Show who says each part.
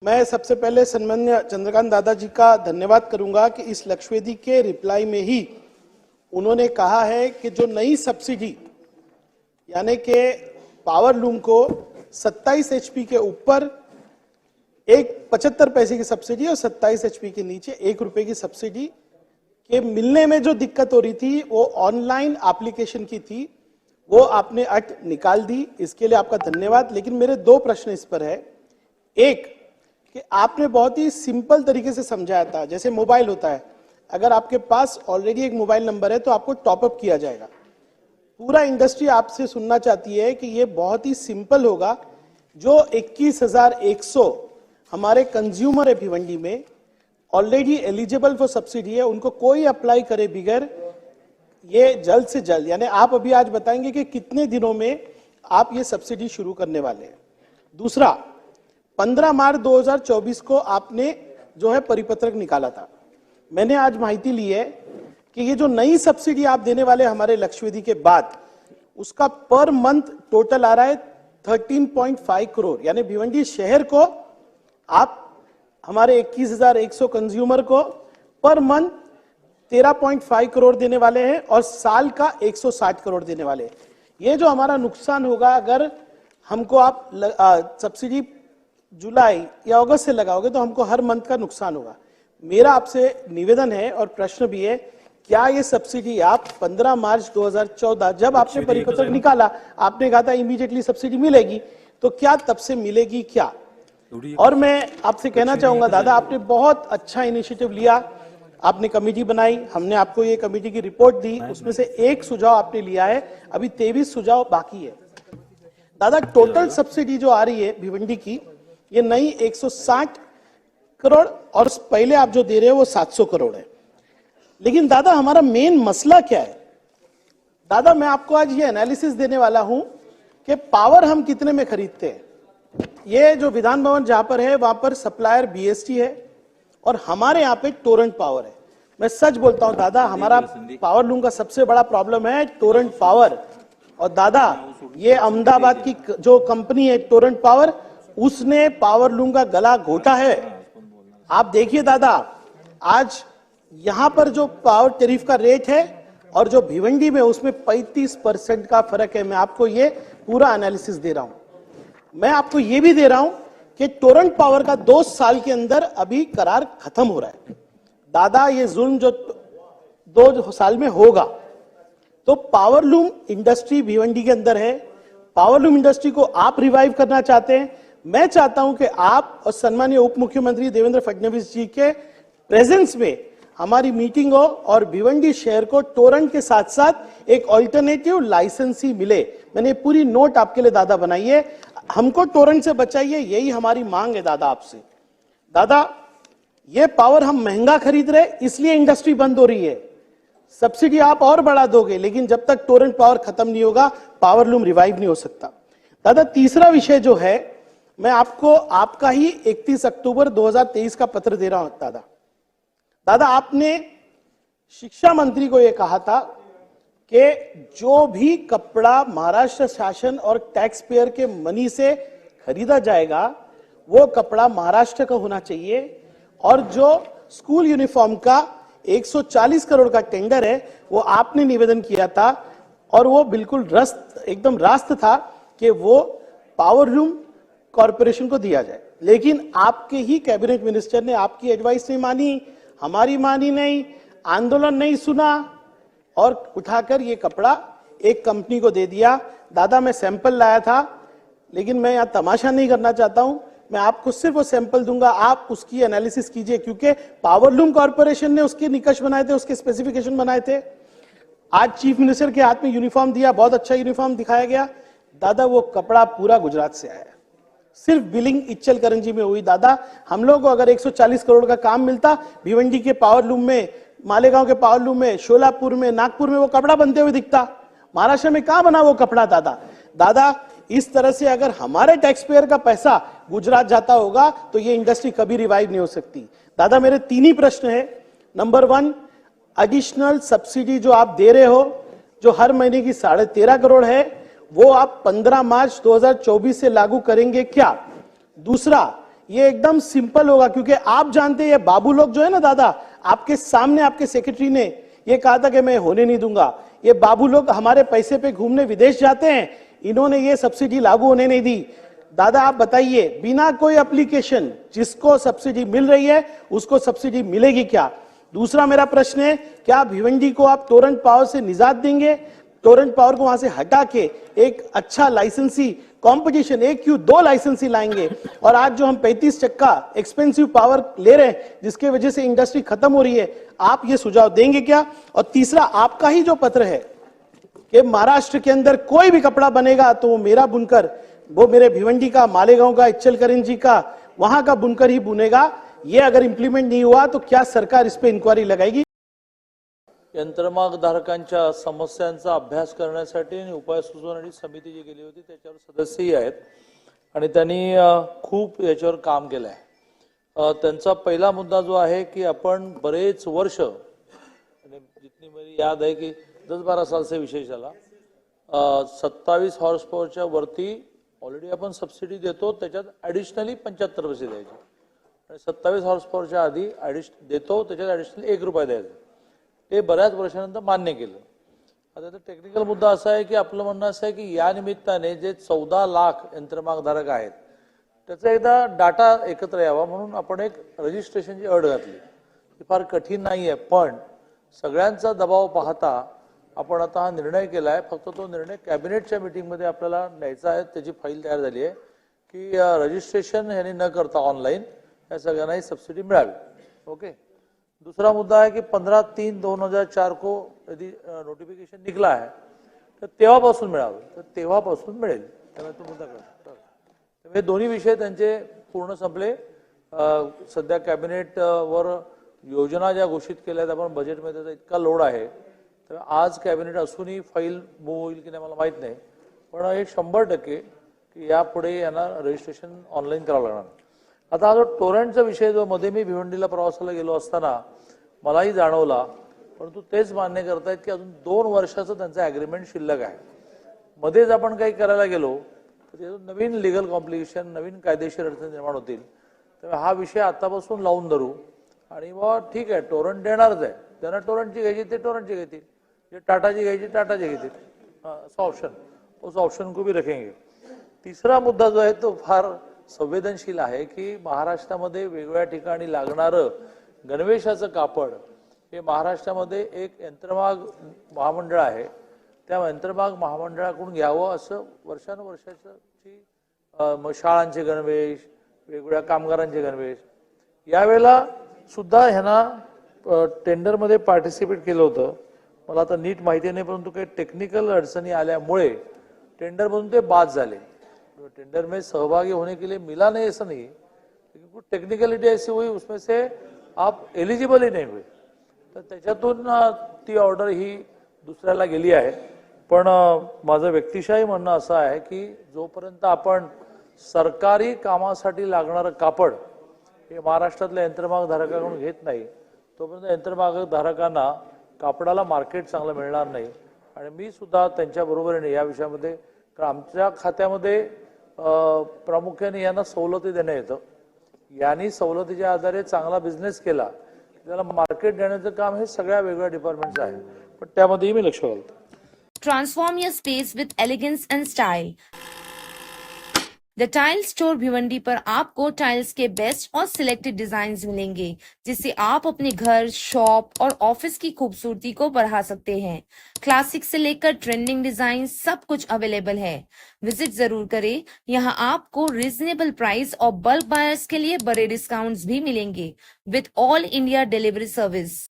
Speaker 1: मैं सबसे पहले सन्मान्य चंद्रकांत दादा जी का धन्यवाद करूंगा कि इस लक्षवेदी के रिप्लाई में ही उन्होंने कहा है कि जो नई सब्सिडी यानी कि पावर लूम को 27 एचपी के ऊपर एक 75 पैसे की सब्सिडी और 27 एचपी के नीचे 1 रुपए की सब्सिडी के मिलने में जो दिक्कत हो रही थी वो ऑनलाइन एप्लीकेशन की थी, वो आपने अट निकाल दी, इसके लिए आपका धन्यवाद। लेकिन मेरे 2 प्रश्न इस पर है। एक कि आपने बहुत ही सिंपल तरीके से समझाया था, जैसे मोबाइल होता है, अगर आपके पास ऑलरेडी एक मोबाइल नंबर है तो आपको टॉपअप किया जाएगा। पूरा इंडस्ट्री आपसे सुनना चाहती है कि ये बहुत ही सिंपल होगा। जो 21,100 हमारे कंज्यूमर है भिवंडी में ऑलरेडी एलिजिबल फॉर सब्सिडी है, उनको कोई अप्लाई करे बिगैर ये जल्द से जल्द, यानी आप अभी आज बताएंगे कि कितने दिनों में आप ये सब्सिडी शुरू करने वाले हैं। दूसरा, 15 मार्च 2024 को आपने जो है परिपत्रक निकाला था। मैंने आज माहिती ली है कि ये जो नई सब्सिडी आप देने वाले हमारे लक्षवेदी के बाद, उसका पर मंथ टोटल आ रहा है 13.5 करोड़, यानी भिवंडी शहर को आप हमारे 21,100 कंज्यूमर को पर मंथ 13.5 करोड़ देने वाले हैं और साल का 160 करोड़ देने वाले हैं। ये जो हमारा नुकसान होगा अगर हमको आप सब्सिडी जुलाई या अगस्त से लगाओगे तो हमको हर मंथ का नुकसान होगा। मेरा आपसे निवेदन है और प्रश्न भी है, क्या ये सब्सिडी आप 15 मार्च 2014 जब आपने परिपत्रक निकाला, आपने कहा था इमीडिएटली सब्सिडी मिलेगी, तो क्या तब से मिलेगी क्या? और मैं आपसे कहना चाहूंगा दादा, आपने बहुत अच्छा इनिशिएटिव लिया, आपने कमेटी बनाई, हमने आपको ये कमेटी की रिपोर्ट दी, उसमें से एक सुझाव आपने लिया है, अभी 23 सुझाव बाकी है। दादा टोटल सब्सिडी जो आ रही है भिवंडी की, ये नई 160 करोड़ और पहले आप जो दे रहे हो वो 700 करोड़ है। लेकिन दादा हमारा मेन मसला क्या है? दादा मैं आपको आज ये एनालिसिस देने वाला हूं कि पावर हम कितने में खरीदते हैं। ये जो विधान भवन जहां पर है वहां पर सप्लायर बीएसटी है और हमारे यहाँ पे टोरेंट पावर है। मैं सच बोलता हूं दादा, हमारा पावर लूम का सबसे बड़ा प्रॉब्लम है टोरेंट पावर। और दादा ये अहमदाबाद की जो कंपनी है टोरेंट पावर, उसने पावर लूम का गला घोटा है। आप देखिए दादा, आज यहां पर जो पावर टैरिफ का रेट है और जो भिवंडी में उसमें 35% का फर्क है। मैं आपको ये पूरा एनालिसिस दे रहा हूं। मैं आपको ये भी दे रहा हूं कि टोरेंट पावर का 2 साल के अंदर अभी करार खत्म हो रहा है। दादा ये जुल्म जो 2 साल में होगा, तो पावर लूम इंडस्ट्री भिवंडी के अंदर है। पावर लूम इंडस्ट्री को आप रिवाइव करना चाहते हैं। मैं चाहता हूं कि आप और सम्मानीय उप मुख्यमंत्री देवेंद्र फडणवीस जी के प्रेजेंस में हमारी मीटिंग हो और भिवंडी शहर को टोरेंट के साथ साथ एक ऑल्टरनेटिव लाइसेंसी मिले। मैंने पूरी नोट आपके लिए दादा बनाई है। हमको टोरेंट से बचाइए, यही हमारी मांग है दादा आपसे। दादा ये पावर हम महंगा खरीद रहे, इसलिए इंडस्ट्री बंद हो रही है। सब्सिडी आप और बढ़ा दोगे, लेकिन जब तक टोरेंट पावर खत्म नहीं होगा पावर लूम रिवाइव नहीं हो सकता। दादा तीसरा विषय जो है, मैं आपको आपका ही 31 अक्टूबर 2023 का पत्र दे रहा हूं दादा। दादा आपने शिक्षा मंत्री को यह कहा था कि जो भी कपड़ा महाराष्ट्र शासन और टैक्स पेयर के मनी से खरीदा जाएगा वो कपड़ा महाराष्ट्र का होना चाहिए, और जो स्कूल यूनिफॉर्म का 140 करोड़ का टेंडर है वो आपने निवेदन किया था और वो बिल्कुल एकदम रास्त था कि वो पावर लूम कॉर्पोरेशन को दिया जाए। लेकिन आपके ही कैबिनेट मिनिस्टर ने आपकी एडवाइस नहीं मानी, हमारी मानी नहीं, आंदोलन नहीं सुना और उठाकर ये कपड़ा एक कंपनी को दे दिया। दादा मैं सैंपल लाया था, लेकिन मैं यहां तमाशा नहीं करना चाहता हूं, मैं आपको सिर्फ वो सैंपल दूंगा, आप उसकी एनालिसिस कीजिए, क्योंकि पावर लूम कॉर्पोरेशन ने उसके निकष बनाए थे, उसके स्पेसिफिकेशन बनाए थे। आज चीफ मिनिस्टर के हाथ में यूनिफॉर्म दिया, बहुत अच्छा यूनिफॉर्म दिखाया गया। दादा वो कपड़ा पूरा गुजरात से आया, सिर्फ बिलिंग इच्चल करंजी में हुई। दादा हम लोग को अगर 140 करोड़ का काम मिलता भिवंडी के पावर लूम में, मालेगांव के पावर लूम में, शोलापुर में, नागपुर में वो कपड़ा बनते हुए दिखता। महाराष्ट्र में कहां बना वो कपड़ा दादा? दादा इस तरह से अगर हमारे टैक्स पेयर का पैसा गुजरात जाता होगा तो ये इंडस्ट्री कभी रिवाइव नहीं हो सकती। दादा मेरे 3 ही प्रश्न है। नंबर 1, एडिशनल सब्सिडी जो आप दे रहे हो, जो हर महीने की 13.5 करोड़ है, वो आप 15 मार्च 2024 से लागू करेंगे क्या? दूसरा, ये एकदम सिंपल होगा, क्योंकि आप जानते हैं ये बाबू लोग जो है ना दादा, आपके सामने आपके सेक्रेटरी ने ये कहा था कि मैं होने नहीं दूंगा। ये बाबू लोग हमारे पैसे पे घूमने विदेश जाते हैं, इन्होंने ये सब्सिडी लागू होने नहीं दी। दादा आप बताइए, बिना कोई एप्लीकेशन जिसको सब्सिडी मिल रही है उसको सब्सिडी मिलेगी क्या? दूसरा मेरा प्रश्न है, क्या भिवंडी को आप टोरेंट पावर से निजात देंगे? टोरेंट पावर को वहां से हटा के एक अच्छा लाइसेंसी कंपटीशन, एक क्यों दो लाइसेंसी लाएंगे? और आज जो हम 35 टक्का एक्सपेंसिव पावर ले रहे हैं जिसके वजह से इंडस्ट्री खत्म हो रही है, आप ये सुझाव देंगे क्या? और तीसरा, आपका ही जो पत्र है कि महाराष्ट्र के अंदर कोई भी कपड़ा बनेगा तो वो मेरा बुनकर, वो मेरे भिवंडी का, मालेगांव का, इच्चलकरंजी का, वहां का बुनकर ही बुनेगा, ये अगर इंप्लीमेंट नहीं हुआ तो क्या सरकार इस पे इंक्वायरी लगाएगी?
Speaker 2: यंत्रमाग धारकांच्या समस्यांचा अभ्यास करण्यासाठी आणि उपाय सुचवणारी समिती जी गेली होती त्याच्यावर सदस्यही आहेत आणि त्यांनी खूप याच्यावर काम केलं आहे। त्यांचा पहिला मुद्दा जो आहे की आपण बरेच वर्ष, जितनी मेरी याद है की 10-12 साल से विषय चला, 27 हॉर्स पॉवरच्या वरती ऑलरेडी आपण सबसिडी देतो, त्याच्यात ॲडिशनली 75 पैसे द्यायचे आणि 27 हॉर्स पॉवरच्या आधी देतो, त्याच्यात ॲडिशनली ₹1 द्यायचा। ते बऱ्याच वर्षानंतर मान्य केलं। आता तर टेक्निकल मुद्दा असा आहे की आपलं म्हणणं असं आहे की या निमित्ताने जे 14 लाख यंत्रमागधारक आहेत त्याचा एकदा डाटा एकत्र यावा म्हणून आपण एक रजिस्ट्रेशनची अट घातली। ती फार कठीण नाही आहे, पण सगळ्यांचा दबाव पाहता आपण आता हा निर्णय केला आहे। फक्त तो निर्णय कॅबिनेटच्या मीटिंगमध्ये आपल्याला न्यायचा आहे, त्याची फाईल तयार झाली आहे की रजिस्ट्रेशन यांनी न करता ऑनलाईन या सगळ्यांनाही सबसिडी मिळावी। ओके। दूसरा मुद्दा है कि 15/3/2004 को यदि नोटिफिकेशन निकला है तर तेव्हापासून मिळावं, तर तेव्हापासून मिळेल। त्यामुळे तो मुद्दा करतो। हे दोन्ही विषय त्यांचे पूर्ण संपले। सध्या कॅबिनेट वर योजना ज्या घोषित केल्या आहेत आपण बजेटमध्ये, त्याचा इतका लोड आहे तर आज कॅबिनेट असूनही फाईल मूव्ह होईल की नाही मला माहित नाही, पण हे 100% की यापुढे यांना रजिस्ट्रेशन ऑनलाईन करावं लागणार। आता हा जो टोरेंटचा विषय जो मध्ये मी भिवंडीला प्रवासाला गेलो असताना मलाही जाणवला, परंतु तेच मान्य करतायत की अजून 2 वर्षाचं त्यांचं ॲग्रीमेंट शिल्लक आहे। मध्येच आपण काही करायला गेलो तर त्यातून नवीन लिगल कॉम्प्लिकेशन, नवीन कायदेशीर अडचणी निर्माण होतील। त्यामुळे हा विषय आतापासून लावून धरू आणि मग ठीक आहे टोरेंट देणारच आहे, ज्यांना टोरेंटची घ्यायची ते टोरेंटची घेतील, जे टाटाची घ्यायची टाटाची घेतील, असं ऑप्शन, उस ऑप्शन को भी रखेंगे। तीसरा मुद्दा जो आहे तो फार संवेदनशील आहे की महाराष्ट्रामध्ये वेगवेगळ्या ठिकाणी लागणारं गणवेशाचं कापड हे महाराष्ट्रामध्ये एक यंत्रमाग महामंडळ आहे, त्या यंत्रमाग महामंडळाकडून घ्यावं असं वर्षानुवर्षाची शाळांचे गणवेश, वेगवेगळ्या कामगारांचे गणवेश, यावेळेला सुद्धा ह्यांना टेंडरमध्ये पार्टिसिपेट केलं होतं। मला आता नीट माहिती नाही, परंतु काही टेक्निकल अडचणी आल्यामुळे टेंडरमधून ते बाद झाले। टेंडर में सहभागी होने के लिए मिला नहीं ऐसा नहीं, लेकिन कुछ टेक्निकलिटी ऐसी हुई उसमें से आप एलिजिबल ही नहीं हुए, तर त्याच्यातून ती ऑर्डर ही दुसऱ्याला गेली आहे। पण माझं व्यक्तिशः म्हणणं असं आहे की जोपर्यंत आपण सरकारी कामासाठी लागणारं कापड हे महाराष्ट्रातल्या यंत्रमाग धारकाकडून घेत नाही तोपर्यंत यंत्रमाग धारकांना कापडाला मार्केट चांगलं मिळणार नाही। आणि मी सुद्धा त्यांच्या बरोबरीने या विषयामध्ये, कारण आमच्या खात्यामध्ये प्रामुख्याने यांना सवलती देण्यात येतं, यांनी सवलतीच्या आधारे चांगला बिझनेस केला त्याला मार्केट देण्याचं काम हे सगळ्या वेगवेगळ्या डिपार्टमेंटचं आहे, पण त्यामध्येही मी लक्ष घालतो।
Speaker 3: Transform your space with elegance and style. The tile store Bhiwandi पर आपको टाइल्स के बेस्ट और सिलेक्टेड डिजाइन्स मिलेंगे, जिससे आप अपने घर, शॉप और ऑफिस की खूबसूरती को बढ़ा सकते हैं। क्लासिक से लेकर ट्रेंडिंग डिजाइन सब कुछ अवेलेबल है। विजिट जरूर करें। यहाँ आपको रीजनेबल प्राइस और बल्क बायर्स के लिए बड़े डिस्काउंट्स भी मिलेंगे with all India delivery service.